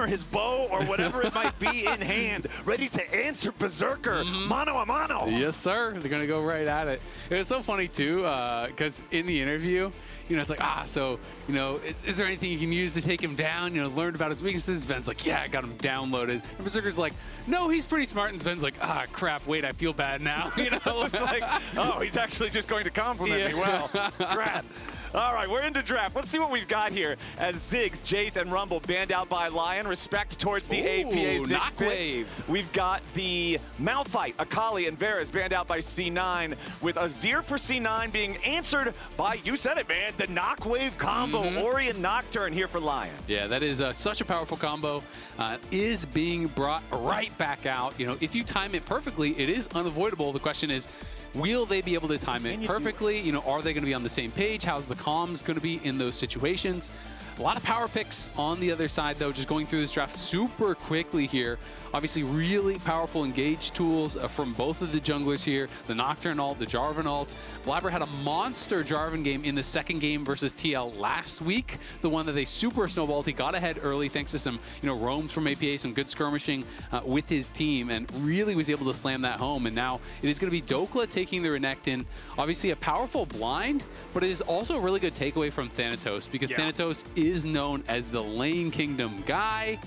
or his bow or whatever it might be in hand, ready to answer Berserker mano a mano. Yes, sir. They're going to go right at it. It was so funny, too, because in the interview, you know, it's like, so, you know, is there anything you can use to take him down? You know, learned about his weaknesses. Sven's like, yeah, I got him downloaded. And Berserker's like, no, he's pretty smart. And Sven's like, crap, wait, I feel bad now. You know, it's like, oh, he's actually just going to compliment me. Well, crap. All right, we're into draft. Let's see what we've got here as Ziggs, Jace, and Rumble banned out by LYON. Respect towards the APA Ziggs wave. We've got the Malphite, Akali, and Varus banned out by C9, with Azir for C9 being answered by, you said it, man, the Knockwave combo, Orianna Nocturne here for LYON. Yeah, that is such a powerful combo. Is being brought right back out. You know, if you time it perfectly, it is unavoidable. The question is, will they be able to time it perfectly? You know, are they going to be on the same page? How's the comms going to be in those situations? A lot of power picks on the other side, though, just going through this draft super quickly here. Obviously, really powerful engage tools from both of the junglers here. The Nocturne ult, the Jarvan ult. Blaber had a monster Jarvan game in the second game versus TL last week. The one that they super snowballed. He got ahead early thanks to some, you know, roams from APA, some good skirmishing with his team, and really was able to slam that home. And now it is going to be Dhokla taking the Renekton. Obviously, a powerful blind, but it is also a really good takeaway from Thanatos, because Thanatos is known as the Lane Kingdom guy,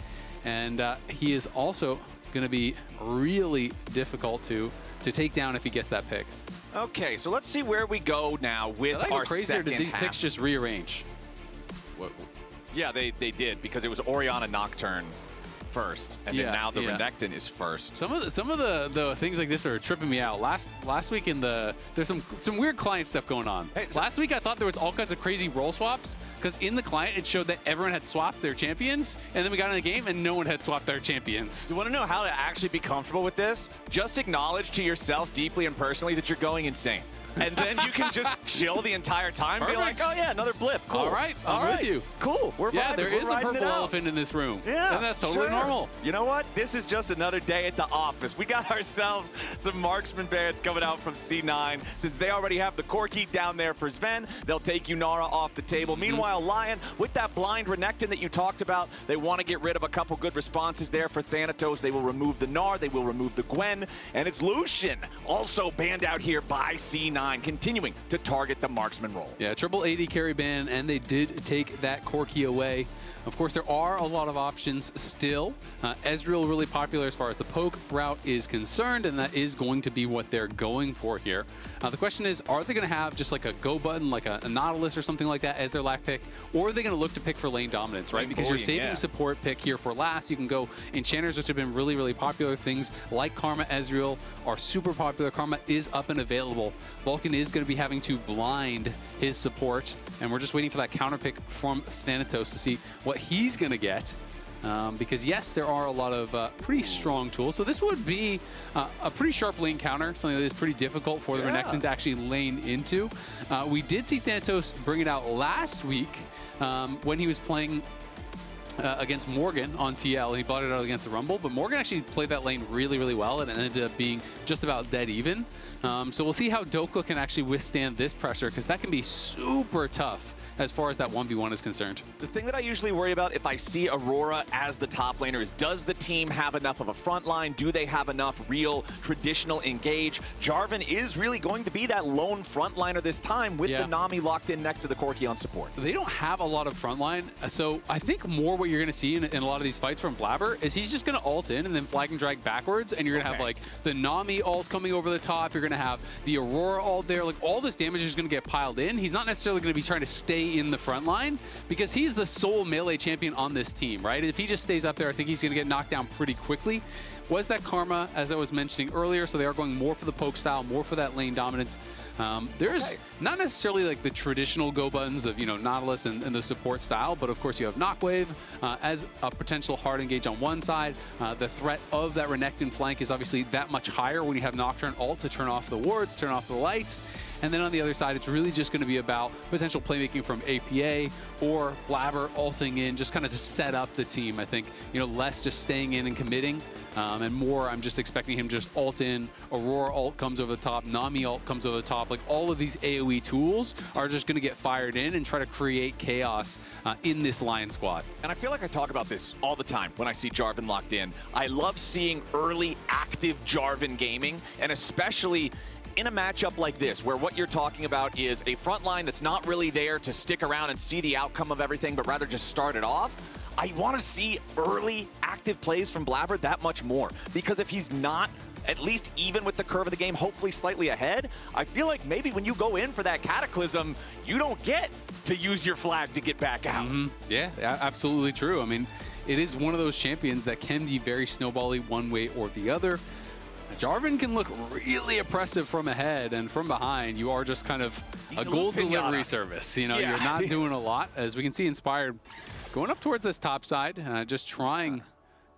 and he is also going to be really difficult to take down if he gets that pick. Okay, so let's see where we go now with our second did these picks just rearrange? Yeah, they did, because it was Orianna Nocturne first, and then now the Renekton is first. Some of the things like this are tripping me out. Last week there's some weird client stuff going on. Hey, last week I thought there was all kinds of crazy role swaps, because in the client it showed that everyone had swapped their champions, and then we got in the game and no one had swapped their champions. You want to know how to actually be comfortable with this? Just acknowledge to yourself deeply and personally that you're going insane. And then you can just chill the entire time. Be like, oh yeah, another blip. Cool. All right, I'm with you. Cool. We're vibing. There is a purple elephant in this room. Yeah, and that's totally normal. You know what? This is just another day at the office. We got ourselves some marksman bands coming out from C9. Since they already have the Corki down there for Zven, they'll take Unara off the table. Meanwhile, LYON, with that blind Renekton that you talked about, they want to get rid of a couple good responses there for Thanatos. They will remove the Gnar, they will remove the Gwen, and it's Lucian also banned out here by C9, continuing to target the marksman role. Yeah, triple AD carry ban, and they did take that Corki away. Of course, there are a lot of options still. Ezreal really popular as far as the poke route is concerned, and that is going to be what they're going for here. The question is, are they going to have just like a go button, like a Nautilus or something like that as their lack pick, or are they going to look to pick for lane dominance, right? Because you're saving support pick here for last. You can go enchanters, which have been really, really popular. Things like Karma Ezreal are super popular. Karma is up and available. Vulcan is going to be having to blind his support, and we're just waiting for that counter pick from Thanatos to see what he's going to get. Because yes, there are a lot of pretty strong tools. So this would be a pretty sharp lane counter, something that is pretty difficult for the Renekton to actually lane into. We did see Thanatos bring it out last week when he was playing against Morgan on TL, and he brought it out against the Rumble, but Morgan actually played that lane really, really well, and it ended up being just about dead even. So we'll see how Dhokla can actually withstand this pressure, because that can be super tough as far as that 1v1 is concerned. The thing that I usually worry about if I see Aurora as the top laner is, does the team have enough of a front line? Do they have enough real traditional engage? Jarvan is really going to be that lone frontliner this time with the Nami locked in next to the Corki on support. They don't have a lot of frontline, so I think more what you're going to see in a lot of these fights from Blaber is he's just going to ult in and then flag and drag backwards, and you're going to have like the Nami ult coming over the top, you're going to have the Aurora ult there, like all this damage is going to get piled in. He's not necessarily going to be trying to stay in the front line, because he's the sole melee champion on this team, right? If he just stays up there, I think he's going to get knocked down pretty quickly. Was that Karma, as I was mentioning earlier, so they are going more for the poke style, more for that lane dominance. There's not necessarily like the traditional go buttons of, you know, Nautilus and the support style, but of course you have Knockwave as a potential hard engage on one side. The threat of that Renekton flank is obviously that much higher when you have Nocturne ult to turn off the wards, turn off the lights. And then on the other side, it's really just going to be about potential playmaking from APA or Blaber ulting in, just kind of to set up the team. I think, you know, less just staying in and committing, and more I'm just expecting him just ult in. Aurora ult comes over the top, Nami ult comes over the top, top. Like, all of these AoE tools are just going to get fired in and try to create chaos in this Lion squad. And I feel like I talk about this all the time when I see Jarvan locked in. I love seeing early active Jarvan gaming, and especially in a matchup like this, where what you're talking about is a front line that's not really there to stick around and see the outcome of everything, but rather just start it off. I want to see early active plays from Blaber that much more, because if he's not at least even with the curve of the game, hopefully slightly ahead, I feel like maybe when you go in for that Cataclysm, you don't get to use your flag to get back out. Yeah, absolutely true. I mean, it is one of those champions that can be very snowbally one way or the other. Jarvan can look really oppressive from ahead, and from behind, you are just kind of a gold delivery service. You know, you're not doing a lot. As we can see, Inspired going up towards this top side, just trying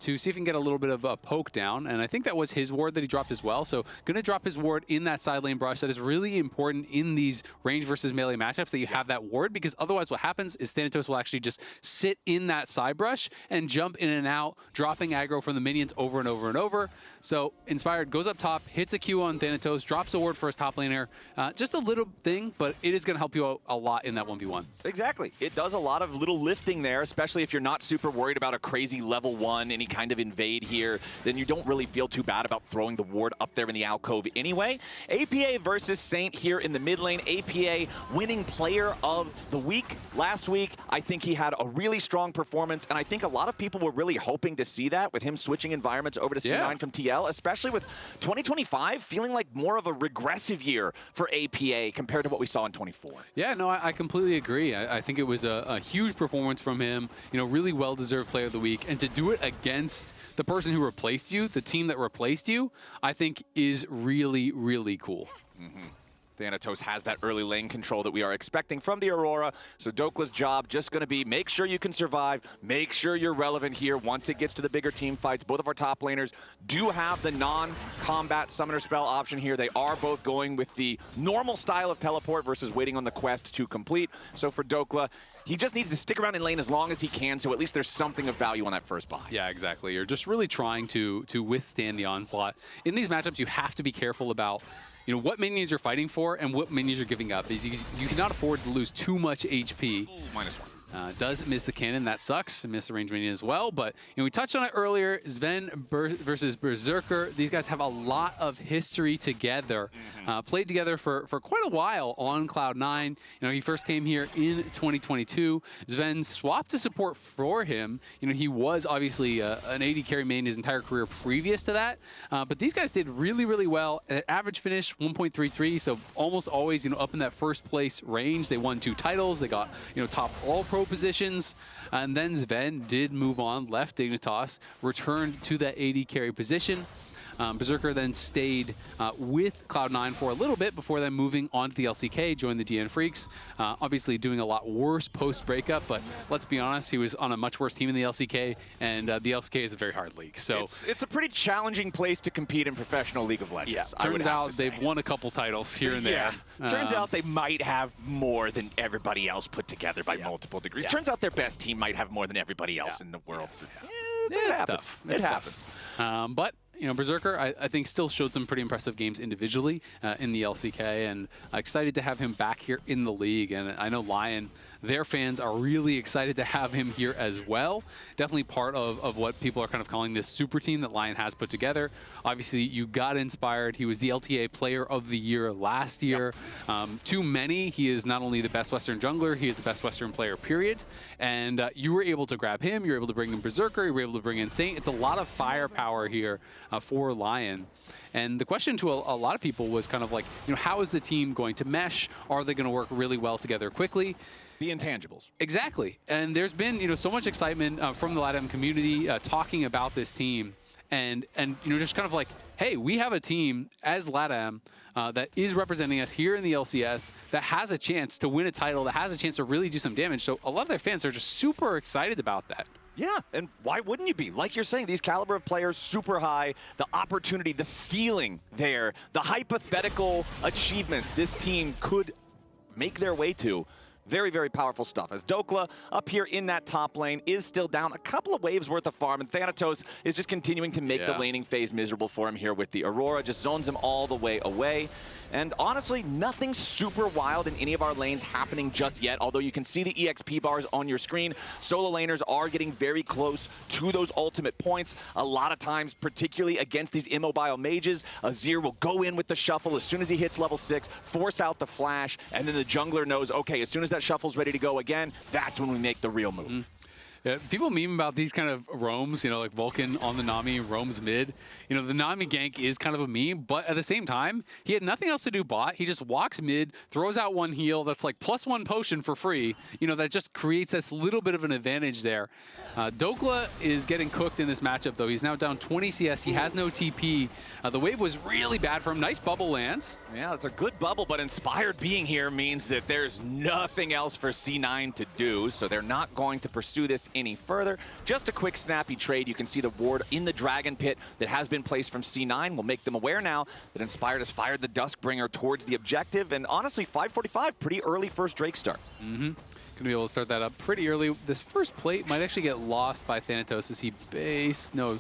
to see if he can get a little bit of a poke down, and I think that was his ward that he dropped as well. So going to drop his ward in that side lane brush. That is really important in these range versus melee matchups, that you have that ward, because otherwise what happens is Thanatos will actually just sit in that side brush and jump in and out, dropping aggro from the minions over and over and over. So Inspired goes up top, hits a Q on Thanatos, drops a ward for his top laner. Just a little thing, but it is going to help you out a lot in that 1v1. Exactly. It does a lot of little lifting there, especially if you're not super worried about a crazy level 1, any kind of invade here, then you don't really feel too bad about throwing the ward up there in the alcove anyway. APA versus Saint here in the mid lane. APA winning player of the week last week. I think he had a really strong performance, and I think a lot of people were really hoping to see that with him switching environments over to C9 from TL, especially with 2025 feeling like more of a regressive year for APA compared to what we saw in 24. Yeah, no, I completely agree. I think it was a huge performance from him, you know, really well-deserved player of the week, and to do it against the person who replaced you, the team that replaced you, I think is really, really cool. Thanatos has that early lane control that we are expecting from the Aurora, so Dhokla's job just going to be make sure you can survive, make sure you're relevant here once it gets to the bigger team fights. Both of our top laners do have the non-combat summoner spell option here. They are both going with the normal style of teleport versus waiting on the quest to complete. So for Dhokla, he just needs to stick around in lane as long as he can, so at least there's something of value on that first buy. Yeah, exactly. You're just really trying to withstand the onslaught. In these matchups, you have to be careful about, you know, what minions you're fighting for and what minions you're giving up. You cannot afford to lose too much HP. Ooh, -1. Does miss the cannon, that sucks. Miss the range minion as well, but you know, we touched on it earlier. Zven versus Berserker. These guys have a lot of history together. Played together for quite a while on Cloud9. You know, he first came here in 2022. Zven swapped to support for him. You know, he was obviously an AD carry main his entire career previous to that, but these guys did really, really well. Average finish 1.33, so almost always, you know, up in that first place range. They won 2 titles. They got, you know, top all-pro positions, and then Zven did move on, left Dignitas, returned to that AD carry position. Berserker then stayed with Cloud9 for a little bit before then moving on to the LCK, joined the DN Freaks. Obviously doing a lot worse post-breakup, but let's be honest, he was on a much worse team in the LCK, and the LCK is a very hard league. So it's a pretty challenging place to compete in professional League of Legends. Yeah, turns out they've won a couple titles here and there. Turns out they might have more than everybody else put together by multiple degrees. Turns out their best team might have more than everybody else in the world. It's tough. It happens. But you know, Berserker, I think, still showed some pretty impressive games individually in the LCK, and excited to have him back here in the league. And I know LYON, their fans are really excited to have him here as well. Definitely part of what people are kind of calling this super team that LYON has put together. Obviously, you got Inspired. He was the LTA Player of the Year last year. To many, he is not only the best Western jungler, he is the best Western player, period. And you were able to grab him. You were able to bring in Berserker. You were able to bring in Saint. It's a lot of firepower here for LYON. And the question to a lot of people was kind of like, you know, how is the team going to mesh? Are they going to work really well together quickly? The intangibles. Exactly. And there's been, you know, so much excitement from the LATAM community talking about this team. And you know, just kind of like, hey, we have a team as LATAM that is representing us here in the LCS that has a chance to win a title, that has a chance to really do some damage. So a lot of their fans are just super excited about that. Yeah, and why wouldn't you be? Like you're saying, these caliber of players, super high, the opportunity, the ceiling there, the hypothetical achievements this team could make their way to. Very, very powerful stuff. As Dhokla up here in that top lane is still down a couple of waves worth of farm, and Thanatos is just continuing to make the laning phase miserable for him here with the Aurora. Just zones him all the way away. And honestly, nothing super wild in any of our lanes happening just yet, although you can see the EXP bars on your screen. Solo laners are getting very close to those ultimate points. A lot of times, particularly against these immobile mages, Azir will go in with the shuffle as soon as he hits level 6, force out the flash, and then the jungler knows, okay, as soon as that shuffle's ready to go again, that's when we make the real move. Yeah, people meme about these kind of roams, you know, like Vulcan on the Nami, roams mid. You know, the Nami gank is kind of a meme, but at the same time, he had nothing else to do bot. He just walks mid, throws out one heal that's like +1 potion for free. You know, that just creates this little bit of an advantage there. Dhokla is getting cooked in this matchup, though. He's now down 20 CS. He has no TP. The wave was really bad for him. Nice bubble lands. Yeah, it's a good bubble, but Inspired being here means that there's nothing else for C9 to do, so they're not going to pursue this any further. Just a quick snappy trade. You can see the ward in the Dragon Pit that has been placed from C9. Will make them aware now that Inspired has fired the Duskbringer towards the objective, and honestly, 5:45, pretty early first Drake start. Gonna be able to start that up pretty early. This first plate might actually get lost by Thanatos as he base. No, I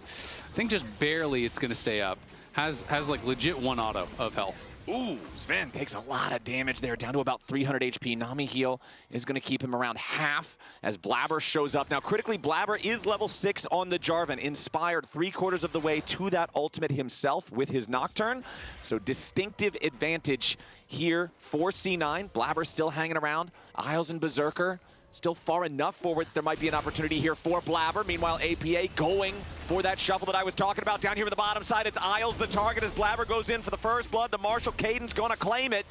think just barely it's gonna stay up. Has like legit 1 auto of health. Ooh, Zven takes a lot of damage there, down to about 300 HP. Nami heal is going to keep him around half as Blaber shows up. Now, critically, Blaber is level 6 on the Jarvan, inspired 3/4 of the way to that ultimate himself with his Nocturne. So distinctive advantage here for C9. Blaber still hanging around. Isles and Berserker still far enough forward. There might be an opportunity here for Blaber. Meanwhile, APA going for that shuffle that I was talking about. Down here on the bottom side, it's Isles the target as Blaber goes in for the first blood. The Marshall Caden's going to claim it.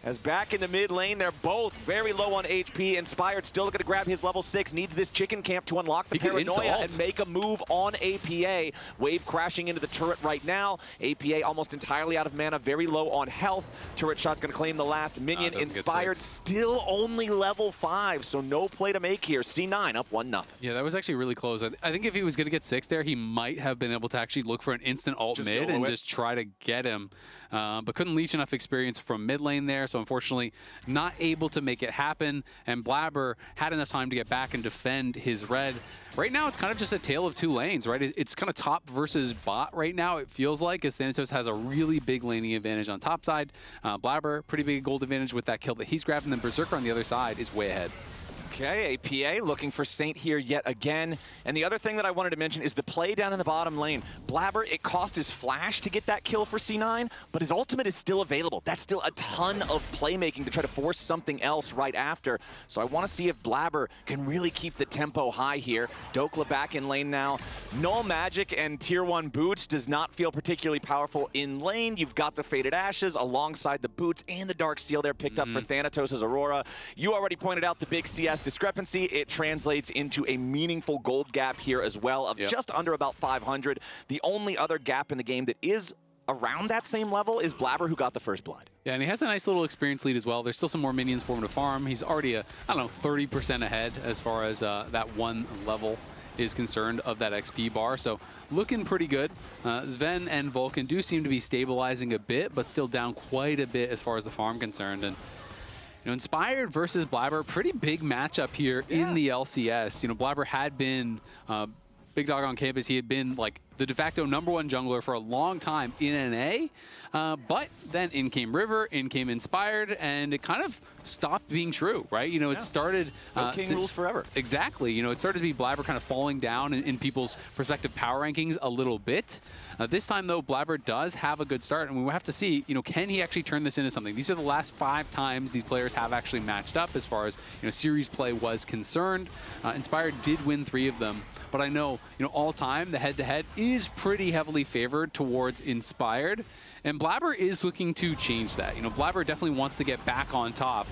As back in the mid lane, they're both very low on HP. Inspired still looking to grab his level 6. Needs this chicken camp to unlock the paranoia and make a move on APA. Wave crashing into the turret right now. APA almost entirely out of mana, very low on health. Turret shot's going to claim the last minion. Inspired still only level 5, so no play to make here. C9 up 1-0. Yeah, that was actually really close. I think if he was going to get 6 there, he might have been able to actually look for an instant ult mid and just try to get him. But couldn't leech enough experience from mid lane there, so unfortunately not able to make it happen. And Blaber had enough time to get back and defend his red. Right now, it's kind of just a tale of two lanes, right? It's kind of top versus bot right now, it feels like, as Thanatos has a really big laning advantage on top side. Blaber, pretty big gold advantage with that kill that he's grabbed, and then Berserker on the other side is way ahead. Okay, APA looking for Saint here yet again. And the other thing that I wanted to mention is the play down in the bottom lane. Blaber, it cost his flash to get that kill for C9, but his ultimate is still available. That's still a ton of playmaking to try to force something else right after. So I want to see if Blaber can really keep the tempo high here. Dhokla back in lane now. Null Magic and Tier 1 boots does not feel particularly powerful in lane. You've got the Faded Ashes alongside the boots and the Dark Seal there picked up for Thanatos' Aurora. You already pointed out the big CS discrepancy. It translates into a meaningful gold gap here as well of just under about 500. The only other gap in the game that is around that same level is Blaber, who got the first blood. Yeah, and he has a nice little experience lead as well. There's still some more minions for him to farm. He's already, I don't know, 30% ahead as far as that one level is concerned of that XP bar. So looking pretty good. Zven and Vulcan do seem to be stabilizing a bit, but still down quite a bit as far as the farm concerned. And you know, Inspired versus Blaber, pretty big matchup here in the LCS. You know, Blaber had been big dog on campus. He had been like the de facto #1 jungler for a long time in NA, but then in came River, in came Inspired, and it kind of stopped being true, right? You know, it started... No king rules forever. Exactly. You know, it started to be Blaber kind of falling down in people's prospective power rankings a little bit. This time, though, Blaber does have a good start, and we will have to see, you know, can he actually turn this into something? These are the last 5 times these players have actually matched up as far as, you know, series play was concerned. Inspired did win 3 of them. But I know, you know, all time, the head-to-head is pretty heavily favored towards Inspired. And Blaber is looking to change that. You know, Blaber definitely wants to get back on top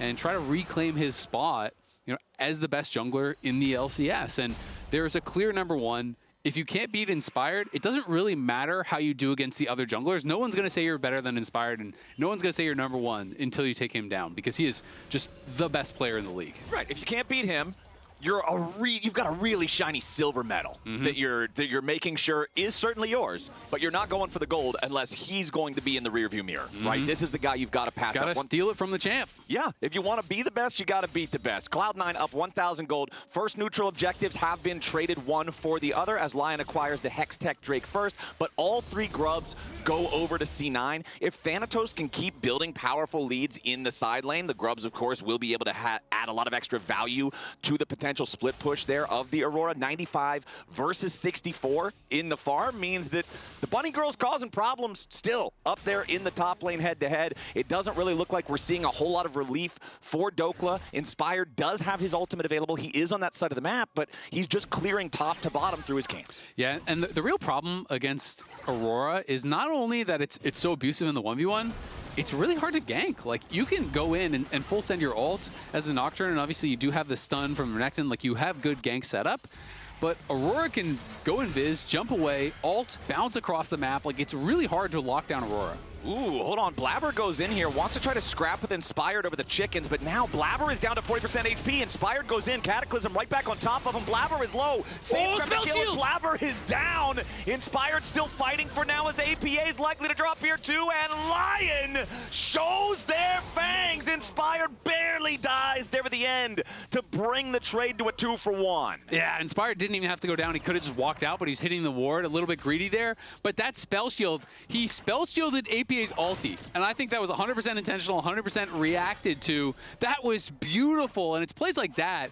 and try to reclaim his spot, you know, as the best jungler in the LCS. And there's a clear #1. If you can't beat Inspired, it doesn't really matter how you do against the other junglers. No one's going to say you're better than Inspired, and no one's going to say you're #1 until you take him down, because he is just the best player in the league. Right. If you can't beat him, you've got a really shiny silver medal that you're making sure is certainly yours, but you're not going for the gold unless he's going to be in the rearview mirror, right? This is the guy you've got to pass up. Got to steal it from the champ. Yeah, if you want to be the best, you got to beat the best. Cloud9 up 1,000 gold. First neutral objectives have been traded one for the other as LYON acquires the Hextech Drake first, but all 3 grubs go over to C9. If Thanatos can keep building powerful leads in the side lane, the grubs, of course, will be able to add a lot of extra value to the potential split push there of the Aurora. 95 versus 64 in the farm means that the Bunny Girl's causing problems still up there in the top lane head-to-head. It doesn't really look like we're seeing a whole lot of relief for Dhokla. Inspired does have his ultimate available. He is on that side of the map, but he's just clearing top to bottom through his camps. Yeah, and the real problem against Aurora is not only that it's so abusive in the 1v1, it's really hard to gank. Like, you can go in and full send your ult as a Nocturne, and obviously you do have the stun from Renekton. Like, you have good gank setup, but Aurora can go invis, jump away, ult, bounce across the map. Like, it's really hard to lock down Aurora. Ooh, hold on. Blaber goes in here, wants to try to scrap with Inspired over the chickens, but now Blaber is down to 40% HP. Inspired goes in, Cataclysm right back on top of him. Blaber is low. Saves grab the kill, Blaber is down. Inspired still fighting for now as APA is likely to drop here too, and LYON shows their fangs. Inspired barely dies there at the end to bring the trade to a 2-for-1. Yeah, Inspired didn't even have to go down. He could have just walked out, but he's hitting the ward, a little bit greedy there. But that spell shield, he spell shielded APA's ulti, and I think that was 100% intentional, 100% reacted to. That was beautiful, and it's plays like that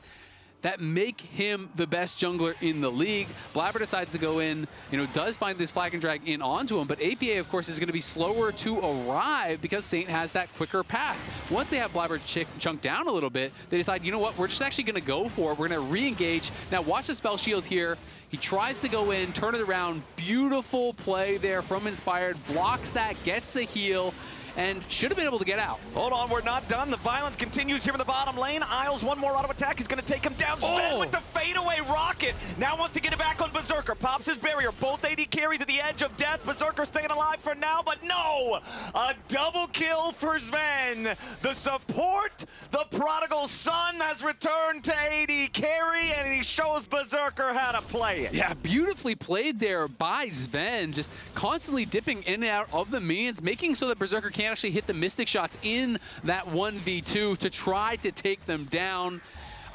that make him the best jungler in the league. Blaber decides to go in, does find this flag and drag in onto him, but APA, of course, is going to be slower to arrive because Saint has that quicker path. Once they have Blaber chunked down a little bit, they decide, you know what, we're just actually going to go for it. We're going to re-engage. Now watch the spell shield here. He tries to go in, turn it around. Beautiful play there from Inspired. Blocks that, gets the heal, and should have been able to get out. Hold on, we're not done. The violence continues here in the bottom lane. Isles, one more auto attack. He's going to take him down. Zven with the fadeaway rocket. Now wants to get it back on Berserker. Pops his barrier. Both AD carries at the edge of death. Berserker staying alive for now, but no! A double kill for Zven. The support, the prodigal son, has returned to AD carry, and he shows Berserker how to play it. Yeah, beautifully played there by Zven. Just constantly dipping in and out of the minions, making so that Berserker can't actually hit the Mystic shots in that 1v2 to try to take them down.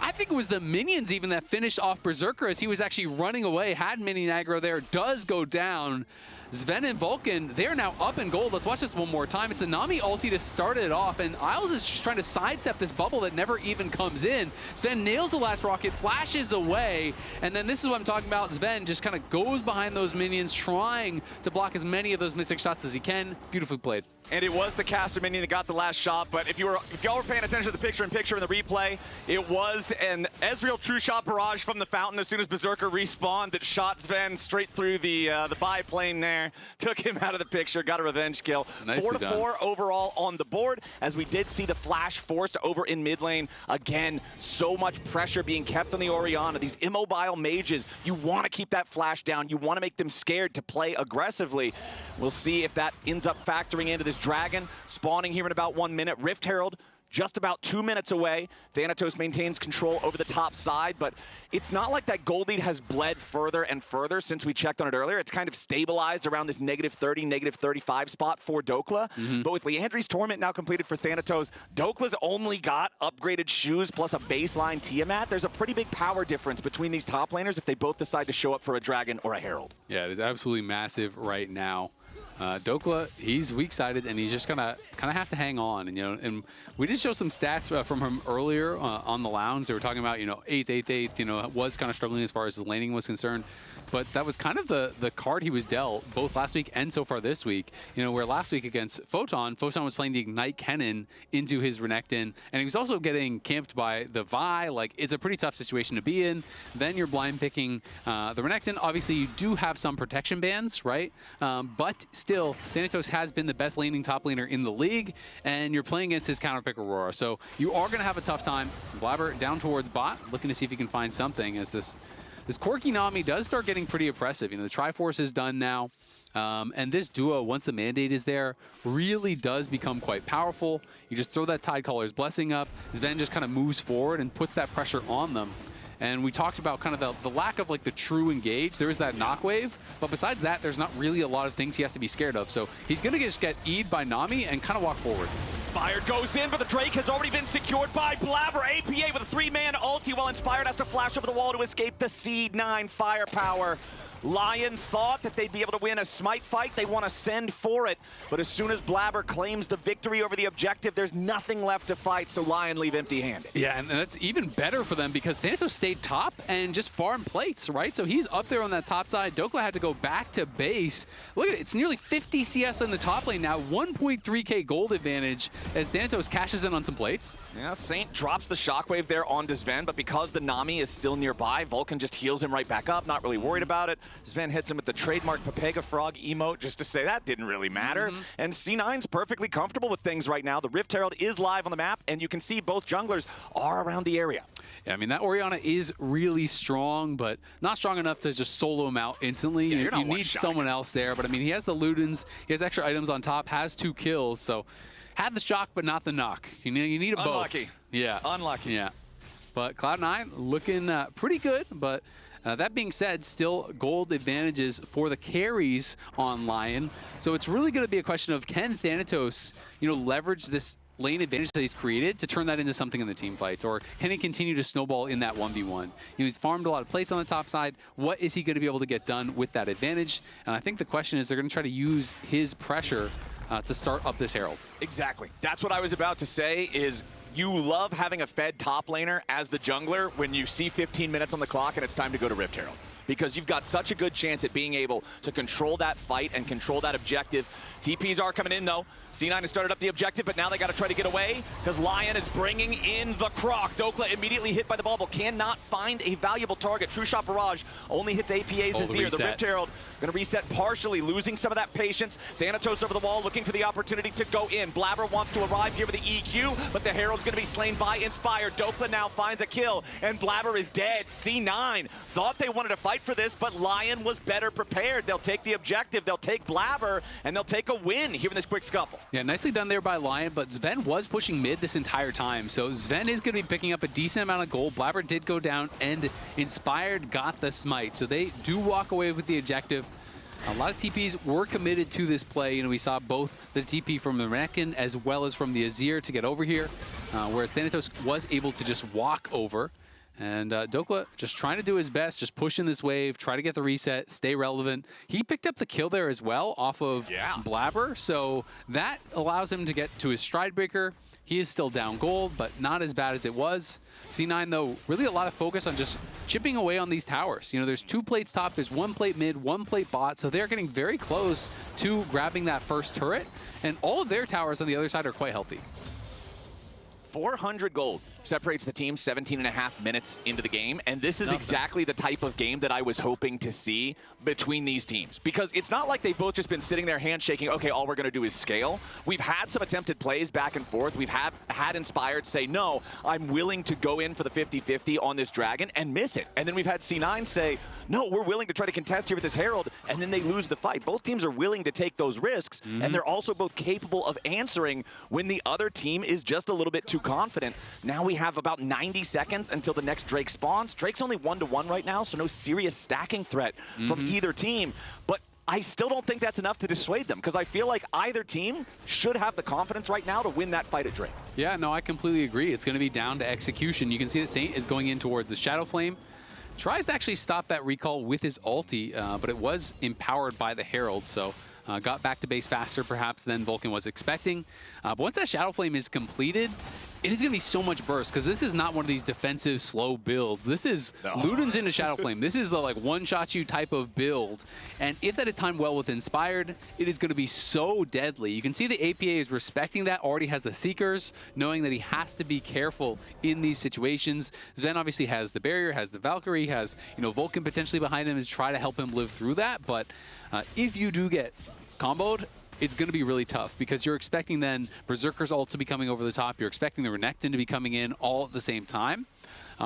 I think it was the minions even that finished off Berserker as he was actually running away, had minion aggro there, does go down. Zven and Vulcan, they're now up in gold. Let's watch this one more time. It's the Nami ulti to start it off, and Isles is just trying to sidestep this bubble that never even comes in. Zven nails the last rocket, flashes away, and then this is what I'm talking about. Zven just kind of goes behind those minions, trying to block as many of those Mystic shots as he can. Beautifully played. And it was the caster minion that got the last shot, but if y'all were paying attention to the picture-in-picture in the replay, it was an Ezreal true shot barrage from the fountain as soon as Berserker respawned that shot Zven straight through the biplane there, took him out of the picture, got a revenge kill. 4-4 overall on the board, as we did see the flash forced over in mid lane. Again, so much pressure being kept on the Orianna. These immobile mages, you want to keep that flash down. You want to make them scared to play aggressively. We'll see if that ends up factoring into this dragon spawning here in about 1 minute. Rift Herald just about 2 minutes away. Thanatos maintains control over the top side, but it's not like that gold lead has bled further and further since we checked on it earlier. It's kind of stabilized around this -30, -35 spot for Dhokla. But with Liandry's Torment now completed for Thanatos, Dokla's only got upgraded shoes plus a baseline Tiamat. There's a pretty big power difference between these top laners if they both decide to show up for a Dragon or a Herald. Yeah, it is absolutely massive right now. Dhokla, he's weak-sided, and he's just gonna kind of have to hang on. And we did show some stats from him earlier on the lounge. They were talking about 8th, 8th, was kind of struggling as far as his laning was concerned. But that was kind of the card he was dealt both last week and so far this week. Where last week against Photon was playing the Ignite Cannon into his Renekton, and he was also getting camped by the Vi. Like, it's a pretty tough situation to be in. Then you're blind picking the Renekton. Obviously, you do have some protection bans, right? But still, Thanatos has been the best laning top laner in the league, and you're playing against his counterpick Aurora. So you are going to have a tough time. Blaber down towards bot, looking to see if he can find something as this Corki Nami does start getting pretty oppressive. The Triforce is done now. And this duo, once the mandate is there, really does become quite powerful. You just throw that Tidecaller's Blessing up. Zven just kind of moves forward and puts that pressure on them. And we talked about kind of the lack of like the true engage. There is that knock wave, but besides that, there's not really a lot of things he has to be scared of. So he's going to just get E'd by Nami and kind of walk forward. Inspired goes in, but the Drake has already been secured by Blaber. APA with a 3-man ulti, while Inspired has to flash over the wall to escape the C9 firepower. LYON thought that they'd be able to win a smite fight. They want to send for it. But as soon as Blaber claims the victory over the objective, there's nothing left to fight, so LYON leave empty-handed. Yeah, and that's even better for them because Thanatos stayed top and just farmed plates, right? So he's up there on that top side. Dhokla had to go back to base. Look at it, it's nearly 50 CS in the top lane now, 1.3k gold advantage as Thanatos cashes in on some plates. Yeah, Saint drops the shockwave there onto Zven, but because the Nami is still nearby, Vulcan just heals him right back up, not really worried about it. Zven hits him with the trademark Pepega Frog emote just to say that didn't really matter. And C9's perfectly comfortable with things right now. The Rift Herald is live on the map, and you can see both junglers are around the area. Yeah, I mean, that Orianna is really strong, but not strong enough to just solo him out instantly. Yeah, you need someone else there, but I mean, he has the Ludens, he has extra items on top, has 2 kills, so had the shock, but not the knock. You need them both. Unlucky. Yeah. Unlucky. Yeah. But Cloud9 looking pretty good, but that being said, still gold advantages for the carries on LYON. So it's really going to be a question of can Thanatos, leverage this lane advantage that he's created to turn that into something in the team fights, or can he continue to snowball in that 1v1? He's farmed a lot of plates on the top side. What is he going to be able to get done with that advantage? And I think the question is they're going to try to use his pressure to start up this Herald. Exactly. That's what I was about to say is you love having a fed top laner as the jungler when you see 15 minutes on the clock and it's time to go to Rift Herald. Because you've got such a good chance at being able to control that fight and control that objective. TPs are coming in, though. C9 has started up the objective, but now they got to try to get away because LYON is bringing in the Croc. Dhokla immediately hit by the bubble, cannot find a valuable target. True Shot Barrage only hits APA's Azir. The Rift Herald going to reset partially, losing some of that patience. Thanatos over the wall looking for the opportunity to go in. Blaber wants to arrive here with the EQ, but the Herald's going to be slain by Inspired. Dhokla now finds a kill, and Blaber is dead. C9 thought they wanted to fight for this, but LYON was better prepared. They'll take the objective, they'll take Blaber, and they'll take a win here in this quick scuffle. Yeah, nicely done there by LYON, but Zven was pushing mid this entire time, so Zven is going to be picking up a decent amount of gold. Blaber did go down, and Inspired got the smite, so they do walk away with the objective. A lot of TPs were committed to this play. We saw both the TP from the Renekton as well as from the Azir to get over here, whereas Thanatos was able to just walk over. And Dhokla just trying to do his best, just pushing this wave, try to get the reset, stay relevant. He picked up the kill there as well off of Blaber, so that allows him to get to his stride breaker. He is still down gold, but not as bad as it was. C9, though, really a lot of focus on just chipping away on these towers. There's 2 plates top, there's 1 plate mid, 1 plate bot, so they're getting very close to grabbing that first turret, and all of their towers on the other side are quite healthy. 400 gold separates the team 17.5 minutes into the game, and this is exactly the type of game that I was hoping to see between these teams, because it's not like they've both just been sitting there handshaking, okay, all we're going to do is scale. We've had some attempted plays back and forth. We've had Inspired say, no, I'm willing to go in for the 50-50 on this dragon and miss it. And then we've had C9 say, no, we're willing to try to contest here with this Herald, and then they lose the fight. Both teams are willing to take those risks, and they're also both capable of answering when the other team is just a little bit too confident. Now we have about 90 seconds until the next Drake spawns. Drake's only 1-1 right now, so no serious stacking threat from either team. But I still don't think that's enough to dissuade them, because I feel like either team should have the confidence right now to win that fight at Drake. Yeah, no, I completely agree. It's going to be down to execution. You can see that Saint is going in towards the Shadow Flame. Tries to actually stop that recall with his ulti, but it was empowered by the Herald, so got back to base faster perhaps than Vulcan was expecting. But once that Shadow Flame is completed, it is going to be so much burst, because this is not one of these defensive slow builds. This is Ludens into Shadow Flame. This is the one-shot you type of build. And if that is timed well with Inspired, it is going to be so deadly. You can see the APA is respecting that, already has the Seekers, knowing that he has to be careful in these situations. Zven obviously has the barrier, has the Valkyrie, has Vulcan potentially behind him to try to help him live through that. But if you do get comboed, it's going to be really tough, because you're expecting then Berserker's ult to be coming over the top. You're expecting the Renekton to be coming in all at the same time,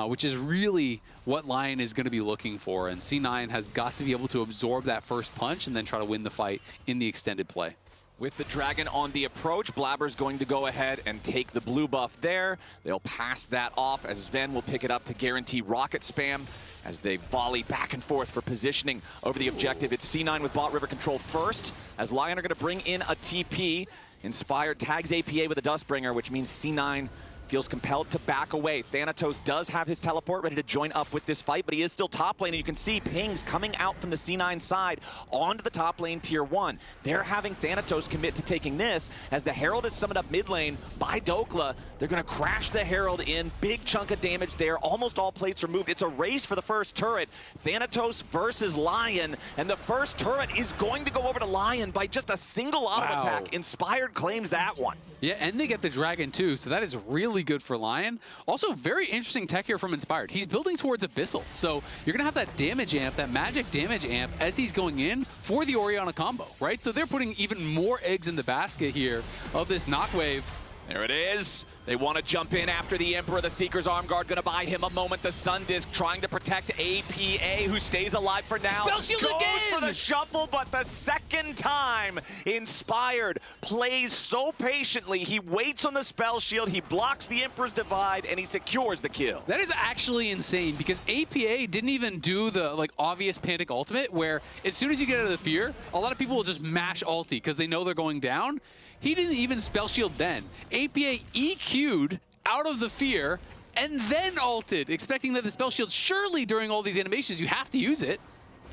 which is really what LYON is going to be looking for. And C9 has got to be able to absorb that first punch and then try to win the fight in the extended play. With the Dragon on the approach, Blaber's going to go ahead and take the blue buff there. They'll pass that off as Zven will pick it up to guarantee rocket spam as they volley back and forth for positioning over the objective. It's C9 with bot river control first, as LYON are going to bring in a TP. Inspired tags APA with a Dustbringer, which means C9 feels compelled to back away. Thanatos does have his teleport ready to join up with this fight, but he is still top lane, and you can see pings coming out from the C9 side onto the top lane tier 1. They're having Thanatos commit to taking this, as the Herald is summoned up mid lane by Dhokla. They're going to crash the Herald in. Big chunk of damage there. Almost all plates removed. It's a race for the first turret. Thanatos versus LYON, and the first turret is going to go over to LYON by just a single auto attack. Inspired claims that one. Yeah, and they get the Dragon too, so that is really good for LYON. Also, very interesting tech here from Inspired. He's building towards Abyssal, so you're going to have that damage amp, that magic damage amp, as he's going in for the Orianna combo, right? So they're putting even more eggs in the basket here of this knock wave. There it is. They want to jump in after the Emperor. The Seeker's Arm Guard going to buy him a moment. The Sun Disc trying to protect APA, who stays alive for now. Spell shield goes again! for the shuffle, but the second time, Inspired plays so patiently. He waits on the spell shield, he blocks the Emperor's Divide, and he secures the kill. That is actually insane, because APA didn't even do the obvious Panic ultimate, where as soon as you get out of the fear, a lot of people will just mash ulti because they know they're going down. He didn't even spell shield then. APA EQ'd out of the fear and then ulted, expecting that the spell shield, surely during all these animations, you have to use it.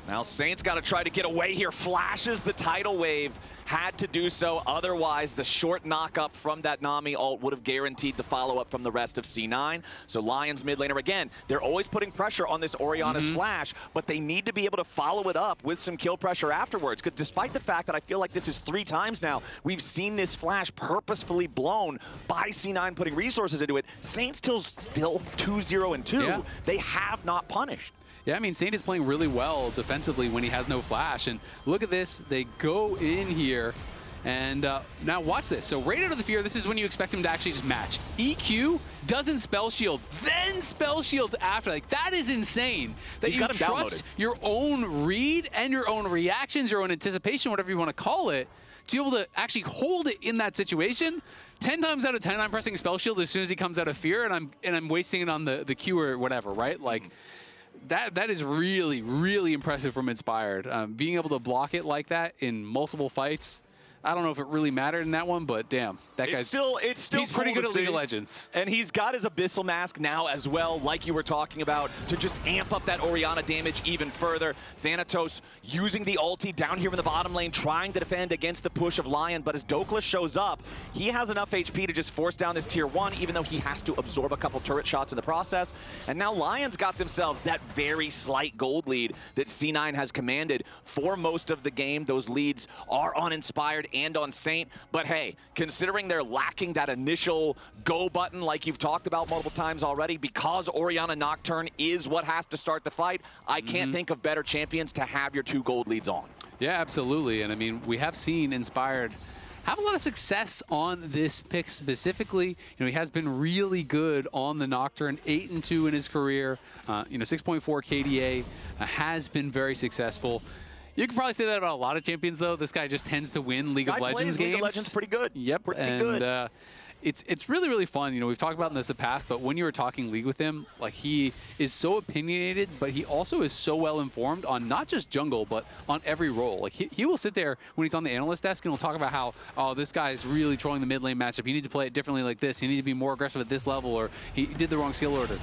Now Saint's got to try to get away here. Flashes the tidal wave. Had to do so, otherwise the short knock-up from that Nami ult would have guaranteed the follow-up from the rest of C9. So LYON's mid laner, again, they're always putting pressure on this Orianna's flash, but they need to be able to follow it up with some kill pressure afterwards, because despite the fact that I feel like this is 3 times now, we've seen this flash purposefully blown by C9 putting resources into it, Saint's still 2-0-2. Yeah. They have not punished. Yeah, I mean, Saint is playing really well defensively when he has no flash. And look at this. They go in here. And now watch this. So right out of the fear, this is when you expect him to actually just match. EQ doesn't spell shield, then spell shields after. Like, that is insane. That you trust your own read and your own reactions, your own anticipation, whatever you want to call it, to be able to actually hold it in that situation. 10 times out of 10, I'm pressing spell shield as soon as he comes out of fear, and I'm wasting it on the Q or whatever, right? Like, that is really, really impressive from Inspired. Being able to block it like that in multiple fights, I don't know if it really mattered in that one, but damn, that guy's still he's pretty good at League of Legends. And he's got his Abyssal Mask now as well, like you were talking about, to just amp up that Orianna damage even further. Thanatos using the ulti down here in the bottom lane, trying to defend against the push of LYON, but as Dhokla shows up, he has enough HP to just force down this tier 1, even though he has to absorb a couple turret shots in the process. And now LYON's got themselves that very slight gold lead that C9 has commanded for most of the game. Those leads are on Inspired and on Saint, but hey, considering they're lacking that initial go button like you've talked about multiple times already, because Orianna Nocturne is what has to start the fight, I can't think of better champions to have your 2 gold leads on. Yeah, absolutely. And I mean, we have seen Inspired have a lot of success on this pick specifically. You know, he has been really good on the Nocturne, 8-2 in his career. 6.4 KDA, has been very successful. You can probably say that about a lot of champions, though. This guy just tends to win League of Legends games. League of Legends pretty good. Yep, pretty good. It's really, really fun. You know, we've talked about this in the past, but when you were talking League with him, like, he is so opinionated, but he also is so well informed on not just jungle, but on every role. Like, he will sit there when he's on the analyst desk and he'll talk about how, oh, this guy is really trolling the mid lane matchup. You need to play it differently like this. You need to be more aggressive at this level, or he did the wrong skill order.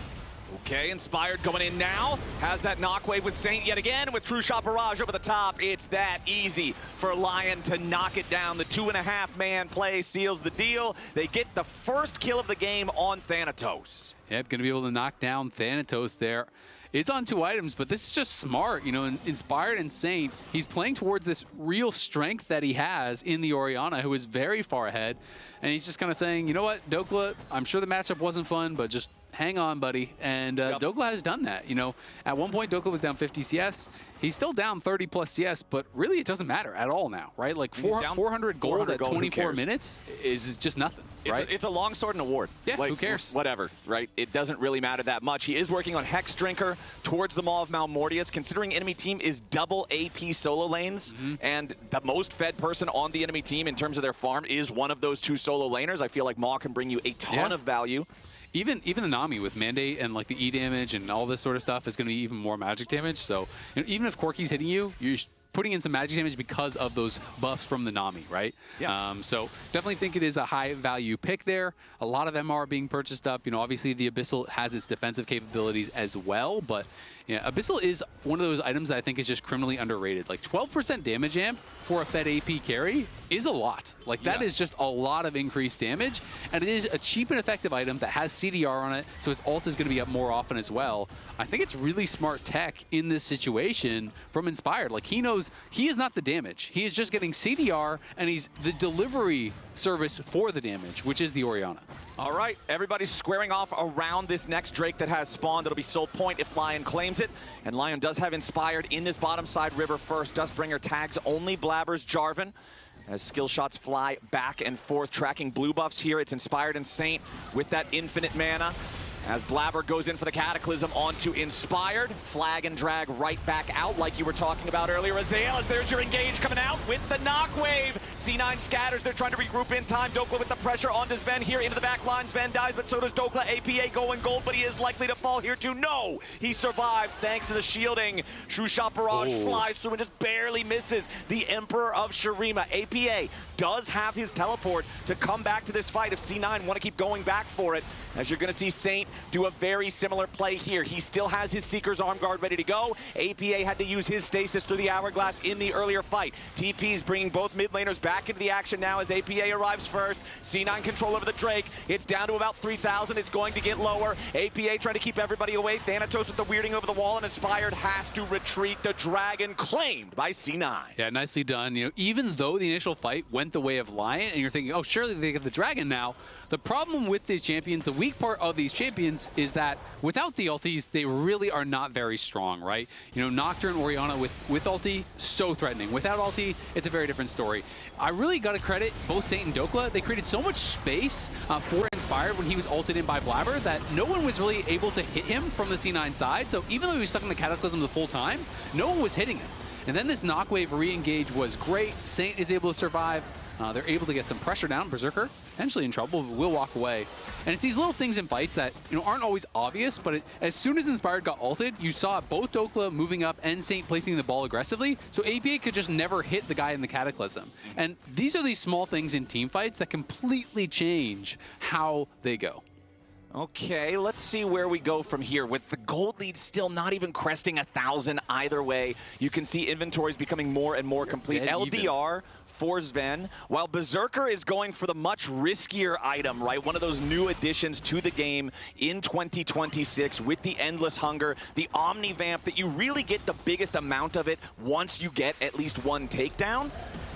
Okay, Inspired going in now. Has that knock wave with Saint yet again with True Shot Barrage over the top. It's that easy for LYON to knock it down. The 2.5-man play seals the deal. They get the first kill of the game on Thanatos. Yep, going to be able to knock down Thanatos there. It's on 2 items, but this is just smart. You know, Inspired and Saint, he's playing towards this real strength that he has in the Orianna, who is very far ahead. And he's just kind of saying, you know what, Dhokla, I'm sure the matchup wasn't fun, but just hang on, buddy. And Dhokla has done that. You know, at one point, Dhokla was down 50 CS. He's still down 30 plus CS, but really it doesn't matter at all now, right? Like 400 gold at 24 minutes is just nothing, right? It's a longsword and a ward. Yeah, like, who cares? Whatever, right? It doesn't really matter that much. He is working on Hex Drinker towards the Maw of Malmortius, considering enemy team is double AP solo lanes, and the most fed person on the enemy team in terms of their farm is one of those two solo laners. I feel like Maw can bring you a ton of value. Even the Nami with Mandate and like the E damage and all this sort of stuff is going to be even more magic damage. So you know, even if Corki's hitting you, you're putting in some magic damage because of those buffs from the Nami, right? Yeah. So definitely think it is a high value pick there. A lot of MR being purchased up. You know, obviously the Abyssal has its defensive capabilities as well, but yeah, Abyssal is one of those items that I think is just criminally underrated. Like 12% damage amp for a fed AP carry is a lot. Like that is just a lot of increased damage, and it is a cheap and effective item that has CDR on it, so his ult is going to be up more often as well. I think it's really smart tech in this situation from Inspired. Like he knows he is not the damage. He is just getting CDR, and he's the delivery service for the damage, which is the Orianna. All right, everybody's squaring off around this next Drake that has spawned. It'll be Soul Point if LYON claims it. And LYON does have Inspired in this bottom side river first. Dustbringer tags only Blaber's Jarvan, as skill shots fly back and forth, tracking blue buffs here. It's Inspired and Saint with that infinite mana. As Blaber goes in for the Cataclysm onto Inspired. Flag and drag right back out like you were talking about earlier. Azael, as there's your engage coming out with the knock wave. C9 scatters, they're trying to regroup in time. Dhokla with the pressure onto Zven here into the back line. Zven dies, but so does Dhokla. APA going gold, but he is likely to fall here too. No, he survives thanks to the shielding. True Shot Barrage flies through and just barely misses the Emperor of Shurima. APA does have his teleport to come back to this fight if C9 want to keep going back for it. As you're going to see Saint do a very similar play here. He still has his Seeker's Arm Guard ready to go. APA had to use his stasis through the Hourglass in the earlier fight. TP's bringing both mid laners back into the action now as APA arrives first. C9 control over the Drake. It's down to about 3,000. It's going to get lower. APA trying to keep everybody away. Thanatos with the weirding over the wall, and Inspired has to retreat. The Dragon claimed by C9. Yeah, nicely done. You know, even though the initial fight went the way of LYON, and you're thinking, oh, surely they get the Dragon now. The problem with these champions, the weak part of these champions is that without the ultis, they really are not very strong, right? You know, Nocturne, Orianna with ulti, so threatening. Without ulti, it's a very different story. I really got to credit both Saint and Dhokla. They created so much space for Inspired when he was ulted in by Blaber that no one was really able to hit him from the C9 side. So even though he was stuck in the Cataclysm the full time, no one was hitting him. And then this knockwave re-engage was great. Saint is able to survive. They're able to get some pressure down. Berserker, potentially in trouble, but will walk away. And it's these little things in fights that aren't always obvious, but as soon as Inspired got ulted, you saw both Dhokla moving up and Saint placing the ball aggressively, so APA could just never hit the guy in the Cataclysm. And these are these small things in team fights that completely change how they go. Okay, let's see where we go from here. With the gold lead still not even cresting 1,000 either way, you can see inventories becoming more and more complete. LDR for Zven, while Berserker is going for the much riskier item, right? One of those new additions to the game in 2026 with the Endless Hunger, the Omni Vamp, that you really get the biggest amount of it once you get at least one takedown.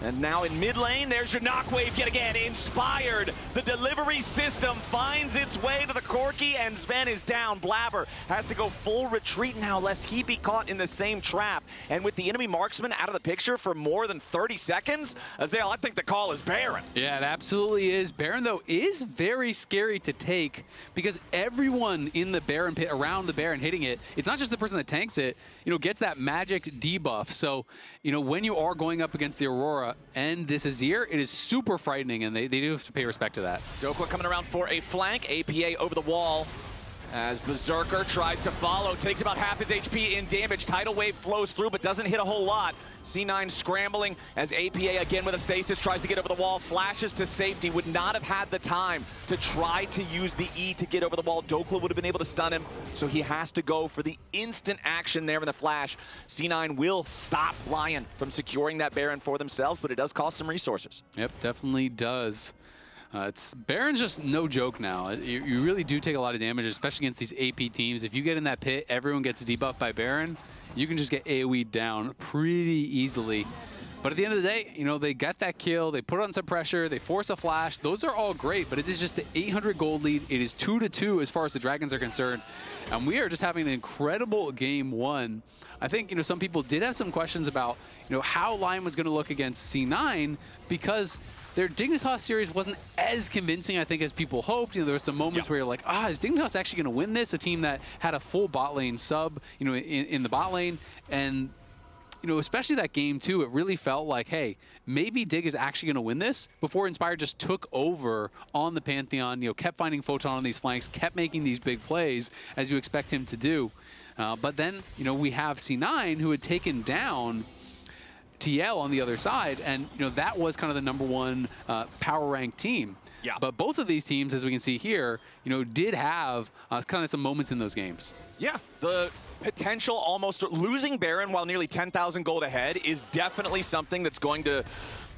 And now in mid lane, there's your knockwave yet again. Inspired. The delivery system finds its way to the Corki, and Zven is down. Blaber has to go full retreat now, lest he be caught in the same trap. And with the enemy marksman out of the picture for more than 30 seconds, Azael, I think the call is Baron. Yeah, it absolutely is. Baron, though, is very scary to take because everyone in the Baron pit, around the Baron hitting it, it's not just the person that tanks it, gets that magic debuff. So, when you are going up against the Aurora and this Azir, it is super frightening, and they do have to pay respect to that. Dhokla coming around for a flank. APA over the wall as Berserker tries to follow. Takes about half his HP in damage. Tidal Wave flows through, but doesn't hit a whole lot. C9 scrambling as APA again with a stasis tries to get over the wall. Flashes to safety. Would not have had the time to try to use the E to get over the wall. Dhokla would have been able to stun him, so he has to go for the instant action there in the flash. C9 will stop LYON from securing that Baron for themselves, but it does cost some resources. Yep, definitely does. Baron's just no joke now. You really do take a lot of damage, especially against these AP teams. If you get in that pit, everyone gets debuffed by Baron, you can just get AoE'd down pretty easily. But at the end of the day, you know, they get that kill, they put on some pressure, they force a flash. Those are all great, but it is just the 800 gold lead. It is 2-2 as far as the Dragons are concerned. And we are just having an incredible game one. I think, you know, some people did have some questions about, you know, how LYON was going to look against C9 because their Dignitas series wasn't as convincing, I think, as people hoped. You know, there were some moments where you're like, is Dignitas actually going to win this? A team that had a full bot lane sub, you know, in the bot lane. And, you know, especially that game, too, it really felt like, hey, maybe Dig is actually going to win this before Inspired just took over on the Pantheon, you know, kept finding Photon on these flanks, kept making these big plays, as you expect him to do. But then, you know, we have C9 who had taken down TL on the other side, and, you know, that was kind of the #1 power ranked team. Yeah. But both of these teams, as we can see here, you know, did have kind of some moments in those games. Yeah, the potential almost losing Baron while nearly 10,000 gold ahead is definitely something that's going to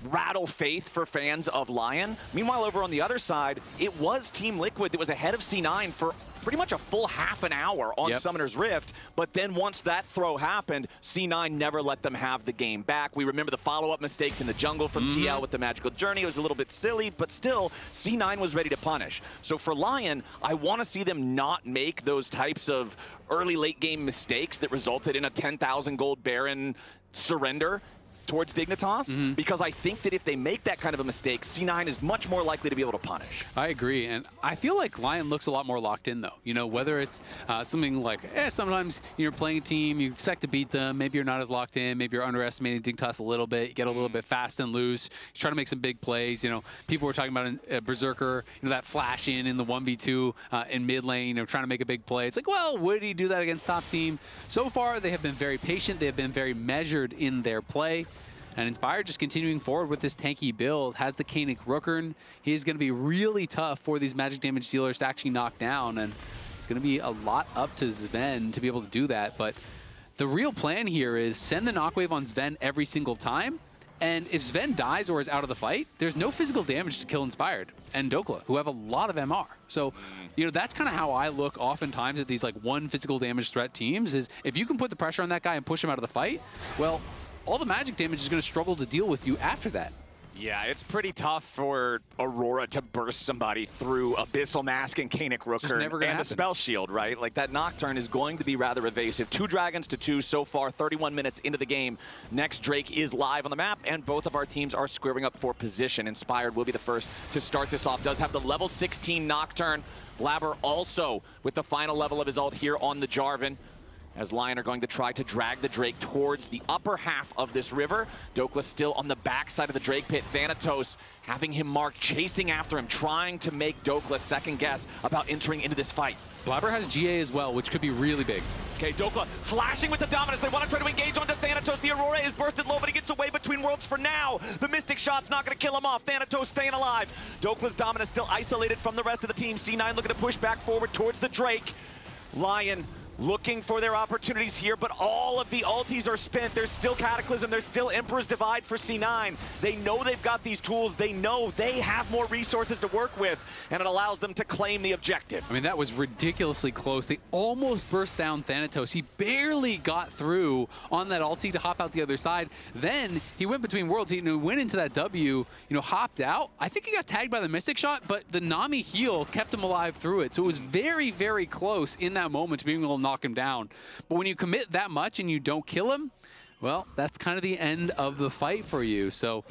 rattle faith for fans of LYON. Meanwhile, over on the other side, it was Team Liquid that was ahead of C9 for pretty much a full half an hour on Summoner's Rift, but then once that throw happened, C9 never let them have the game back. We remember the follow-up mistakes in the jungle from TL with the Magical Journey. It was a little bit silly, but still, C9 was ready to punish. So for LYON, I want to see them not make those types of early late game mistakes that resulted in a 10,000 gold Baron surrender towards Dignitas, because I think that if they make that kind of a mistake, C9 is much more likely to be able to punish. I agree, and I feel like LYON looks a lot more locked in, though. You know, whether it's something like, sometimes you're playing a team, you expect to beat them, maybe you're not as locked in, maybe you're underestimating Dignitas a little bit, you get a little bit fast and loose, you try to make some big plays. You know, people were talking about Berserker, you know, that flash in the 1v2 in mid lane, you know, trying to make a big play. It's like, well, would he do that against top team? So far, they have been very patient, they have been very measured in their play. And Inspired just continuing forward with this tanky build, has the Koenig Rookern. He is going to be really tough for these magic damage dealers to actually knock down, and it's going to be a lot up to Zven to be able to do that. But the real plan here is send the knockwave on Zven every single time, and if Zven dies or is out of the fight, there's no physical damage to kill Inspired and Dhokla, who have a lot of MR. So, you know, that's kind of how I look oftentimes at these like one physical damage threat teams, is if you can put the pressure on that guy and push him out of the fight, well, all the magic damage is going to struggle to deal with you after that. Yeah, it's pretty tough for Aurora to burst somebody through Abyssal Mask and Koenig Rookern and a Spell Shield, right? Like, that Nocturne is going to be rather evasive. 2 Dragons to 2 so far, 31 minutes into the game. Next Drake is live on the map, and both of our teams are squaring up for position. Inspired will be the first to start this off. Does have the level 16 Nocturne. Blaber also with the final level of his ult here on the Jarvan, as LYON are going to try to drag the Drake towards the upper half of this river. Dhokla still on the backside of the Drake pit. Thanatos having him marked, chasing after him, trying to make Dhokla second guess about entering into this fight. Blaber has GA as well, which could be really big. Okay, Dhokla flashing with the dominance. They want to try to engage onto Thanatos. The Aurora is bursted low, but he gets away between worlds for now. The Mystic Shot's not going to kill him off. Thanatos staying alive. Dhokla's dominance still isolated from the rest of the team. C9 looking to push back forward towards the Drake. LYON looking for their opportunities here, but all of the ultis are spent. There's still Cataclysm. There's still Emperor's Divide for C9. They know they've got these tools. They know they have more resources to work with, and it allows them to claim the objective. I mean, that was ridiculously close. They almost burst down Thanatos. He barely got through on that ulti to hop out the other side. Then he went between worlds. He went into that W, you know, hopped out. I think he got tagged by the Mystic Shot, but the Nami heal kept him alive through it. So it was very, very close in that moment to being able to knock him down. But when you commit that much and you don't kill him, well, that's kind of the end of the fight for you. So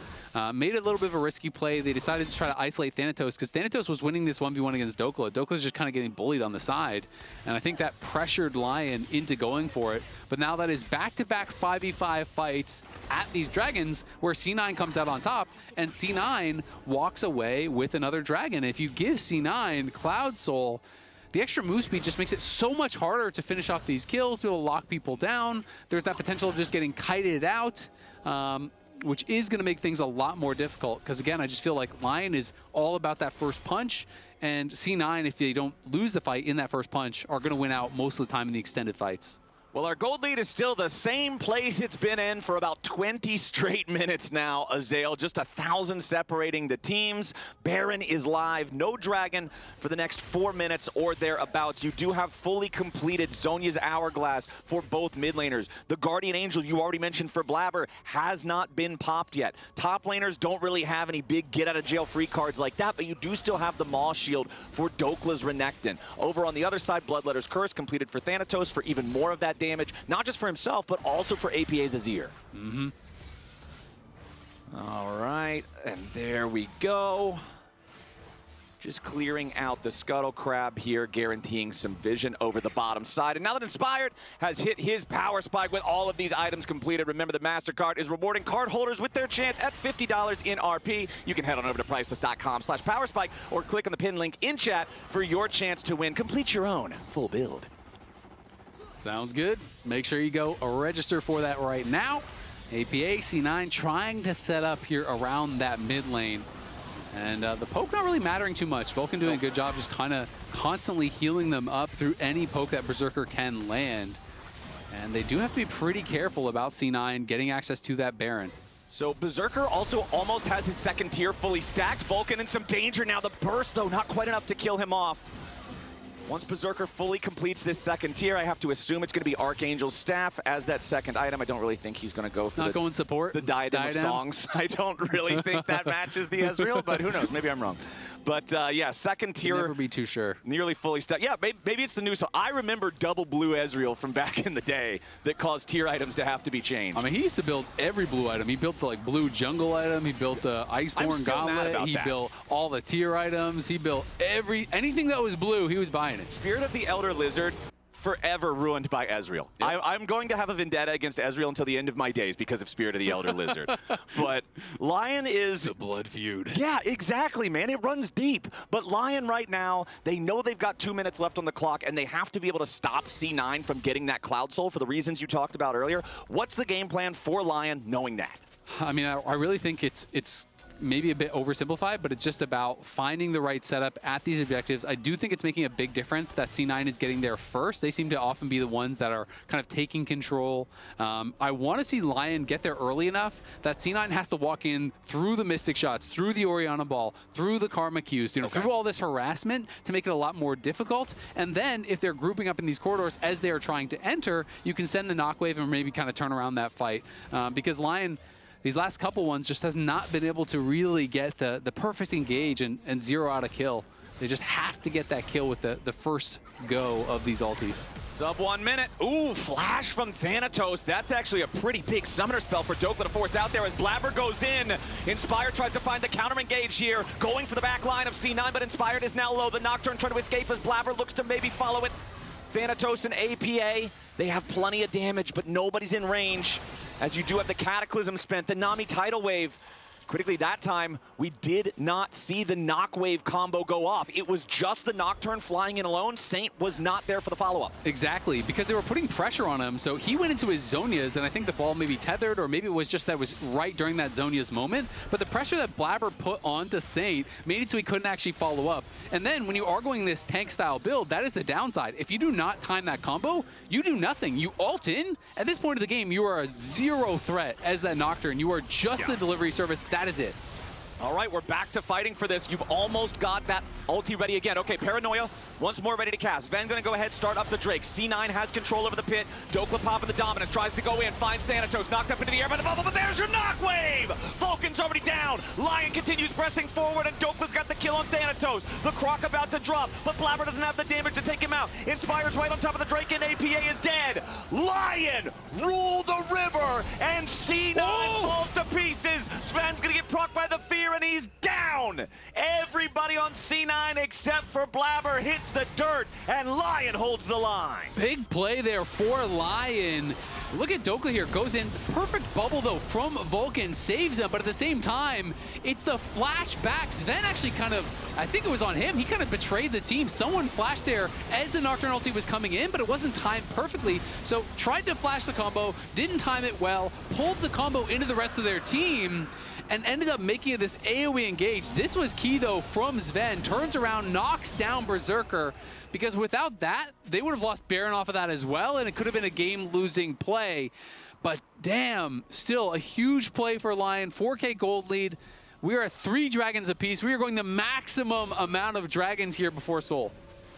made it a little bit of a risky play. They decided to try to isolate Thanatos because Thanatos was winning this 1v1 against Dhokla. Dhokla's just kind of getting bullied on the side. And I think that pressured LYON into going for it. But now that is back-to-back 5v5 fights at these Dragons where C9 comes out on top and C9 walks away with another Dragon. If you give C9 Cloud Soul, the extra move speed just makes it so much harder to finish off these kills, to be able to lock people down. There's that potential of just getting kited out, which is going to make things a lot more difficult. Because again, I just feel like LYON is all about that first punch, and C9, if they don't lose the fight in that first punch, are going to win out most of the time in the extended fights. Well, our gold lead is still the same place it's been in for about 20 straight minutes now, Azael. Just 1,000 separating the teams. Baron is live. No Dragon for the next 4 minutes or thereabouts. You do have fully completed Zhonya's Hourglass for both mid laners. The Guardian Angel you already mentioned for Blaber has not been popped yet. Top laners don't really have any big get-out-of-jail-free cards like that, but you do still have the Maw Shield for Dhokla's Renekton. Over on the other side, Bloodletter's Curse completed for Thanatos for even more of that damage, not just for himself, but also for APA's Azir. All right, and there we go. Just clearing out the Scuttle Crab here, guaranteeing some vision over the bottom side. And now that Inspired has hit his power spike with all of these items completed, remember the MasterCard is rewarding card holders with their chance at $50 in RP. You can head on over to priceless.com/powerspike or click on the pin link in chat for your chance to win. Complete your own full build. Sounds good. Make sure you go register for that right now. APA C9 trying to set up here around that mid lane. And the poke not really mattering too much. Vulcan doing a good job just kind of constantly healing them up through any poke that Berserker can land. And they do have to be pretty careful about C9 getting access to that Baron. So Berserker also almost has his second tier fully stacked. Vulcan in some danger now. The burst, though, not quite enough to kill him off. Once Berserker fully completes this second tier, I have to assume it's going to be Archangel's Staff as that second item. I don't really think he's going to go for the diadem of songs. I don't really think that matches the Ezreal, but who knows? Maybe I'm wrong. But yeah, second tier. Never be too sure. Nearly fully stacked. Yeah, maybe it's the new. So I remember double blue Ezreal from back in the day that caused tier items to have to be changed. I mean, he used to build every blue item. He built the like blue jungle item. He built the Iceborne Gauntlet. He built all the tier items. He built anything that was blue. He was buying it. Spirit of the Elder Lizard. Forever ruined by Ezreal. Yep. I'm going to have a vendetta against Ezreal until the end of my days because of Spirit of the Elder Lizard. But LYON is... the blood feud. Yeah, exactly, man. It runs deep. But LYON right now, they know they've got 2 minutes left on the clock, and they have to be able to stop C9 from getting that Cloud Soul for the reasons you talked about earlier. What's the game plan for LYON knowing that? I mean, I really think it's maybe a bit oversimplified, but it's just about finding the right setup at these objectives. I do think it's making a big difference that C9 is getting there first. They seem to often be the ones that are kind of taking control. I want to see LYON get there early enough that C9 has to walk in through the Mystic Shots, through the Orianna Ball, through the Karma Qs, through all this harassment to make it a lot more difficult. And then if they're grouping up in these corridors as they are trying to enter, you can send the Knockwave and maybe kind of turn around that fight. Because LYON, these last couple ones, just has not been able to really get the perfect engage and zero out a kill. They just have to get that kill with the first go of these ultis. Sub 1 minute. Ooh, flash from Thanatos. That's actually a pretty big summoner spell for Dhokla to force out there as Blaber goes in. Inspired tries to find the counter engage here, going for the back line of C9, but Inspired is now low. The Nocturne trying to escape as Blaber looks to maybe follow it. Thanatos and APA, they have plenty of damage, but nobody's in range. As you do have the Cataclysm spent, the Nami Tidal Wave. Critically, that time, we did not see the Knockwave combo go off. It was just the Nocturne flying in alone. Saint was not there for the follow-up. Exactly, because they were putting pressure on him, so he went into his Zhonya's, and I think the ball maybe tethered, or maybe it was just that was right during that Zhonya's moment. But the pressure that Blaber put onto Saint made it so he couldn't actually follow up. And then when you are going this tank-style build, that is the downside. If you do not time that combo, you do nothing. You ult in. At this point of the game, you are a zero threat as that Nocturne. You are just the delivery service. That is it. All right, we're back to fighting for this. You've almost got that ulti ready again. Okay, Paranoia, once more ready to cast. Zven gonna go ahead, start up the Drake. C9 has control over the pit. Dhokla popping the dominance, tries to go in, finds Thanatos, knocked up into the air by the bubble, but there's your Knockwave! Vulcan's already down. LYON continues pressing forward, and Dhokla's got the kill on Thanatos. The Croc about to drop, but Blaber doesn't have the damage to take him out. Inspired's right on top of the Drake, and APA is dead. LYON rule the river, and C9 falls to pieces. Zven's gonna get procced by the fear, and he's down. Everybody on C9 except for Blaber hits the dirt, and LYON holds the line. Big play there for LYON. Look at Dhokla here, goes in, perfect bubble though from Vulcan, saves him, but at the same time, it's the flashback. Zven actually kind of, I think it was on him, he kind of betrayed the team. Someone flashed there as the Nocturne ulti was coming in, but it wasn't timed perfectly, so tried to flash the combo, didn't time it well, pulled the combo into the rest of their team, and ended up making it this AoE engage. This was key though from comes Zven, turns around, knocks down Berserker, because without that, they would have lost Baron off of that as well, and it could have been a game-losing play. But damn, still a huge play for LYON, 4K gold lead. We are at 3 dragons apiece. We are going the maximum amount of dragons here before Soul.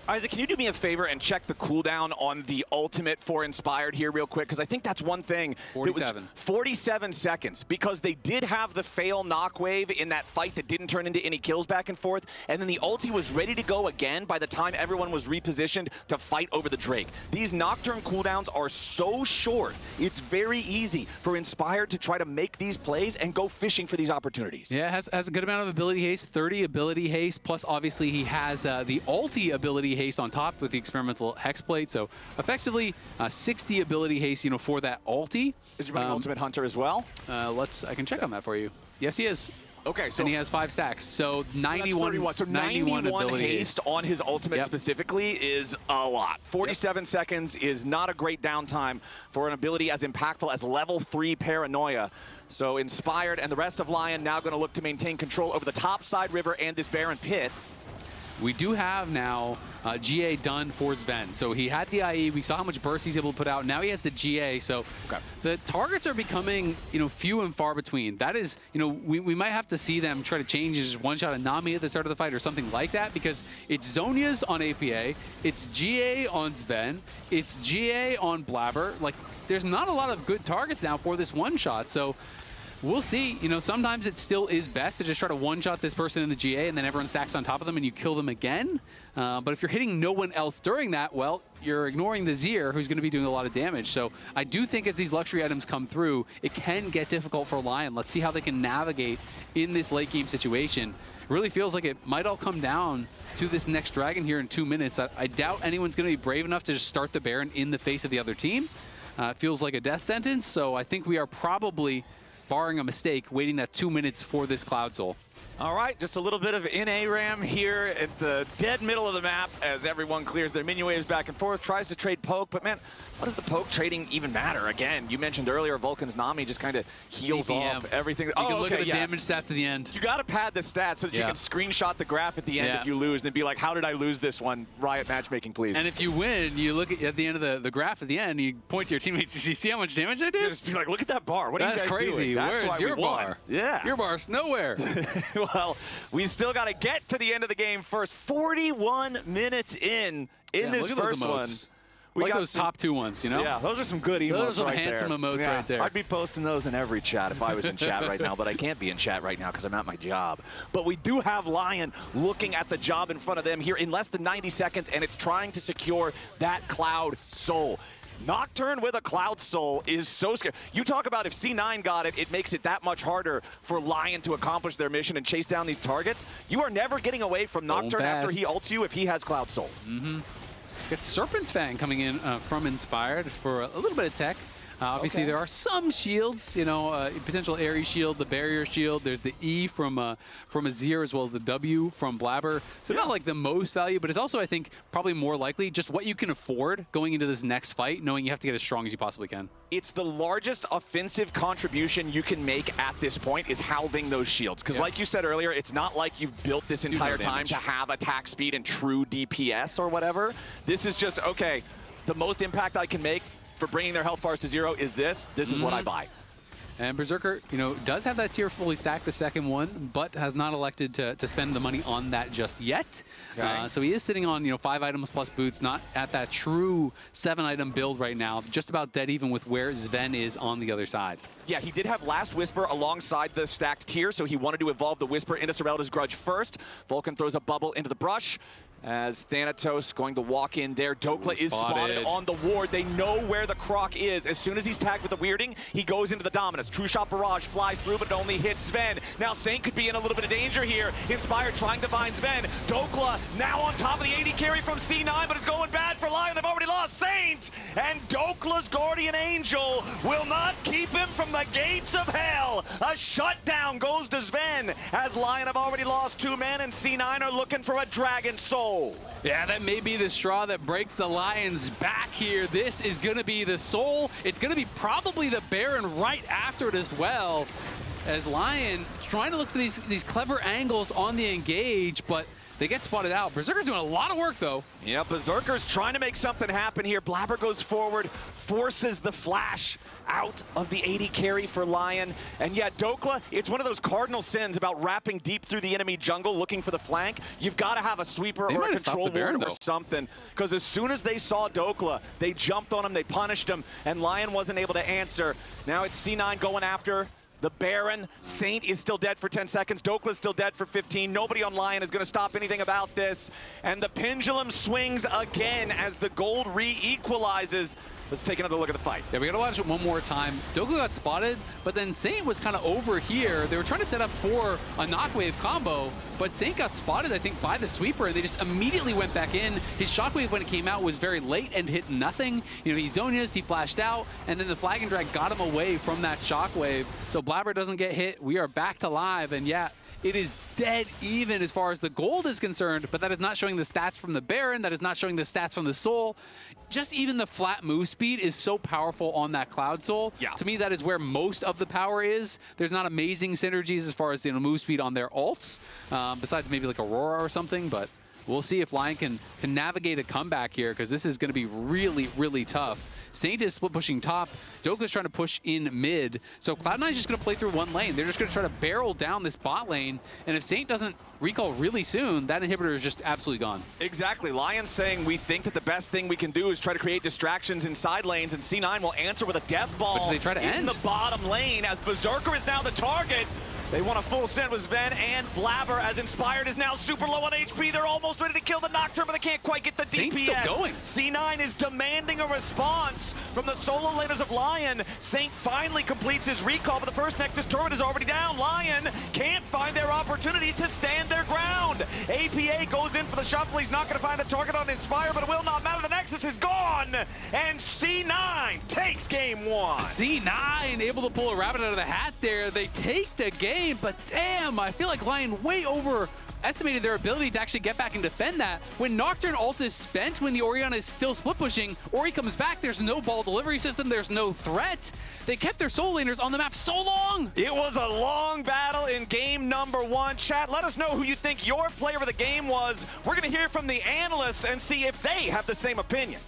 Isaac, can you do me a favor and check the cooldown on the ultimate for Inspired here real quick? Because I think that's one thing. 47. 47 seconds, because they did have the fail knock wave in that fight that didn't turn into any kills back and forth, and then the ulti was ready to go again by the time everyone was repositioned to fight over the Drake. These Nocturne cooldowns are so short, it's very easy for Inspired to try to make these plays and go fishing for these opportunities. Yeah, has a good amount of ability haste, 30 ability haste, plus obviously he has the ulti ability haste on top with the experimental hexblade, so effectively 60 ability haste, you know, for that ulti. Is he running Ultimate Hunter as well? I can check on that for you. Yes, he is. Okay, so and he has 5 stacks, so 91. So 91 ability haste on his ultimate specifically is a lot. 47 seconds is not a great downtime for an ability as impactful as level 3 Paranoia. So Inspired and the rest of LYON now going to look to maintain control over the top side river and this Baron pit. We do have now GA done for Zven. So he had the IE, we saw how much burst he's able to put out. Now he has the GA, so the targets are becoming, you know, few and far between. That is, you know, we might have to see them try to change his one-shot of Nami at the start of the fight or something like that, because it's Zhonya's on APA, it's GA on Zven, it's GA on Blaber. Like, there's not a lot of good targets now for this one-shot, so we'll see. You know, sometimes it still is best to just try to one-shot this person in the GA and then everyone stacks on top of them and you kill them again. But if you're hitting no one else during that, well, you're ignoring the Azir, who's going to be doing a lot of damage. So I do think as these luxury items come through, it can get difficult for LYON. Let's see how they can navigate in this late game situation. It really feels like it might all come down to this next dragon here in 2 minutes. I doubt anyone's going to be brave enough to just start the Baron in the face of the other team. It feels like a death sentence, so I think we are probably, barring a mistake, waiting that 2 minutes for this Cloud Soul. All right, just a little bit of NA-RAM here at the dead middle of the map as everyone clears their minion waves back and forth, tries to trade poke, but man, what does the poke trading even matter? Again, you mentioned earlier Vulcan's Nami just kind of heals DPM. Off everything. You can look at the damage stats at the end. You got to pad the stats so that you can screenshot the graph at the end if you lose, and then be like, how did I lose this one? Riot matchmaking, please. And if you win, you look at the end of the graph at the end, you point to your teammates, you see how much damage I did? You just be like, look at that bar. What are you guys crazy. doing? That's Where's your bar? Yeah. Your bar's nowhere. Well, we still got to get to the end of the game first. 41 minutes in this first one. We like those top 2 ones, you know? Yeah, those are some good emotes. Those are some handsome emotes right there. I'd be posting those in every chat if I was in chat right now, but I can't be in chat right now because I'm at my job. But we do have LYON looking at the job in front of them here in less than 90 seconds, and it's trying to secure that Cloud Soul. Nocturne with a Cloud Soul is so scary. You talk about if C9 got it, it makes it that much harder for LYON to accomplish their mission and chase down these targets. You are never getting away from Nocturne after he ults you if he has Cloud Soul. It's Serpent's Fang coming in from Inspired for a little bit of tech. Obviously, there are some shields, you know, potential Aerie shield, the barrier shield. There's the E from Azir as well as the W from Blaber. So not like the most value, but it's also, I think, probably more likely just what you can afford going into this next fight, knowing you have to get as strong as you possibly can. It's the largest offensive contribution you can make at this point is halving those shields. Because like you said earlier, it's not like you've built this entire time to have attack speed and true DPS or whatever. This is just, okay, the most impact I can make for bringing their health bars to 0 is this. This is what I buy. And Berserker, you know, does have that tier fully stacked, the second one, but has not elected to spend the money on that just yet. So he is sitting on, you know, 5 items plus boots, not at that true 7-item build right now, just about dead even with where Zven is on the other side. Yeah, he did have Last Whisper alongside the stacked tier, so he wanted to evolve the Whisper into Sorelda's Grudge first. Vulcan throws a bubble into the brush, as Thanatos going to walk in there. Dhokla is spotted on the ward. They know where the Croc is. As soon as he's tagged with the weirding, he goes into the dominance. True Shot Barrage flies through, but it only hits Zven. Now Saint could be in a little bit of danger here. Inspired trying to find Zven. Dhokla now on top of the AD carry from C9, but it's going bad for LYON. They've already lost Saint! And Dhokla's Guardian Angel will not keep him from the gates of hell. A shutdown goes to Zven, as LYON have already lost 2 men, and C9 are looking for a Dragon Soul. soul. Yeah, that may be the straw that breaks the Lions back here. This is going to be the soul. It's going to be probably the Baron right after it as well, as LYON trying to look for these clever angles on the engage, but they get spotted out. Berserker's doing a lot of work, though. Yeah, Berserker's trying to make something happen here. Blaber goes forward, forces the flash out of the AD carry for LYON. And yeah, Dhokla, it's one of those cardinal sins about wrapping deep through the enemy jungle looking for the flank. You've got to have a sweeper or a control ward or something. Because as soon as they saw Dhokla, they jumped on him, they punished him, and LYON wasn't able to answer. Now it's C9 going after the Baron. Saint is still dead for 10 seconds. Dhokla's still dead for 15. Nobody on LYON is going to stop anything about this. And the pendulum swings again as the gold re-equalizes. Let's take another look at the fight. Yeah, we got to watch it one more time. Dhokla got spotted, but then Saint was kind of over here. They were trying to set up for a knockwave combo, but Saint got spotted, I think, by the sweeper, and they just immediately went back in. His shockwave, when it came out, was very late and hit nothing. You know, he zoned, he flashed out, and then the flag and drag got him away from that shockwave. So Blaber doesn't get hit. We are back to live, and yeah, it is dead even as far as the gold is concerned, but that is not showing the stats from the Baron. That is not showing the stats from the Soul. Just even the flat move speed is so powerful on that Cloud Soul. Yeah. To me, that is where most of the power is. There's not amazing synergies as far as the move speed on their ults, besides maybe like Aurora or something, but we'll see if LYON can navigate a comeback here, because this is going to be really, really tough. Saint is split pushing top. Dhokla's trying to push in mid. So Cloud9 is just going to play through one lane. They're just going to try to barrel down this bot lane. And if Saint doesn't recall really soon, that inhibitor is just absolutely gone. Exactly. LYON's saying we think that the best thing we can do is try to create distractions in side lanes, and C9 will answer with a death ball but do they try to in the bottom lane as Berserker is now the target. They want a full send with Zven and Blaber, as Inspired is now super low on HP. They're almost ready to kill the Nocturne, but they can't quite get the DPS. Saint's still going. C9 is demanding a response from the solo laners of LYON. Saint finally completes his recall, but the first Nexus turret is already down. LYON can't find their opportunity to stand their ground. APA goes in for the shuffle. He's not going to find a target on Inspire, but it will not matter. The Nexus is gone, and C9 takes game one. C9 able to pull a rabbit out of the hat there. They take the game. But damn, I feel like LYON way overestimated their ability to actually get back and defend that. When Nocturne ult is spent, when the Orianna is still split pushing, Ori comes back, there's no ball delivery system, there's no threat. They kept their soul laners on the map so long. It was a long battle in game number one. Chat, let us know who you think your player of the game was. We're going to hear from the analysts and see if they have the same opinion.